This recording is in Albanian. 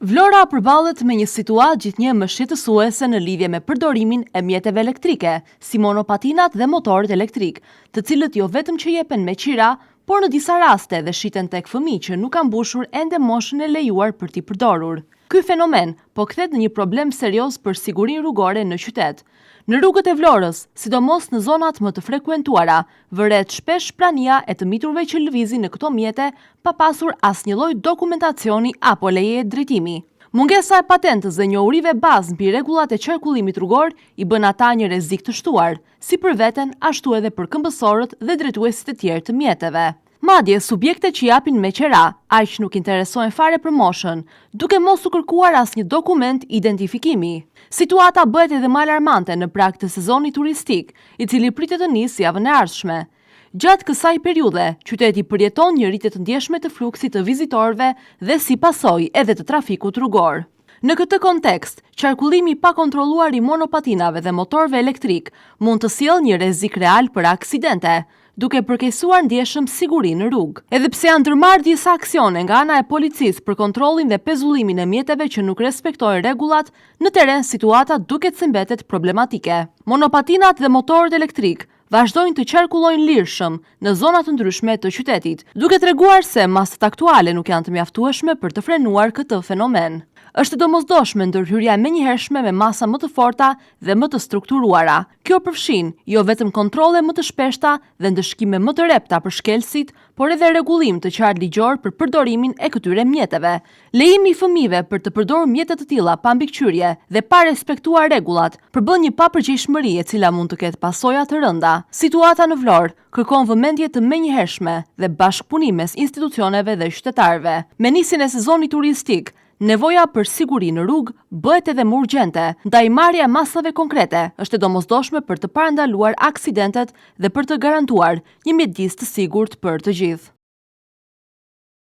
Vlora përballet me një situatë gjithnjë shqetësuese në lidhje me përdorimin e mjeteve elektrike, si monopatinat dhe motorët elektrik, të cilët jo vetëm që jepen me qira, por në disa raste dhe shiten tek fëmijë që nuk kanë mbushur ende moshën e lejuar për t'i përdorur. Ky fenomen po kthehet në një problem serioz për sigurinë rrugore në qytet. Në rrugët e Vlorës, sidomos në zonat më të frekuentuara, vëret shpesh prania e të miturve që lëvizin në këto mjete pa pasur asnjë lloj dokumentacioni apo leje drejtimi. Mungesa e patentës dhe njohurive bazë mbi rregullat e qarkullimit rrugor i bën ata një rrezik të shtuar, si për veten ashtu edhe për këmbësorët dhe drejtuesit e tjerë të mjeteve. Madje subjektet që japin me qera, aq nuk interesohen fare për moshën, duke mos u kërkuar asnjë dokument identifikimi. Situata bëhet edhe më alarmante në prag të sezonit turistik, i cili pritet të nisë javën e ardhshme. Gjatë kësaj periudhe, qyteti përjeton një rritje të ndjeshme të fluksit të vizitorëve dhe si pasojë edhe të trafikut rrugor. Në këtë kontekst, qarkullimi pa kontrolluar i monopatinave dhe motorëve elektrik mund të sjellë një rrezik real për aksidente, duke përkeqësuar ndjeshëm sigurinë në rrugë. Edhe pse janë ndërmarrë disa aksione nga ana e policisë për kontrollin dhe pezullimin e mjeteve që nuk respektojnë rregullat, në terren situata duket se mbetet problematike. Monopatinat dhe motorët elektrik vazhdojnë të qarkullojnë lirshëm në zona të ndryshme të qytetit, duke treguar se masat aktuale nuk janë të mjaftueshme për të frenuar këtë fenomen. Është domosdoshme ndërhyrja menjëhershme me masa më të forta dhe më të strukturuara. Kjo përfshin jo vetëm kontrolle më të shpeshta dhe ndëshkime më të repta për shkelësit, por edhe rregullim të qartë ligjor për përdorimin e këtyre mjeteve. Lejimi i fëmijëve për të përdorur mjete të tilla pa mbikëqyrje dhe pa respektuar rregullat përbën një papërgjegjshmëri e cila mund të ketë pasoja të rënda. Situata në Vlorë kërkon vëmendje të menjëhershme dhe bashkëpunim mes institucioneve dhe qytetarëve. Me nisjen e sezonit turistik, nevoja për siguri në rrugë bëhet edhe më urgjente, ndaj marrja e masave konkrete është e domosdoshme për të parandaluar aksidentet dhe për të garantuar një mjedis të sigurt për të gjithë.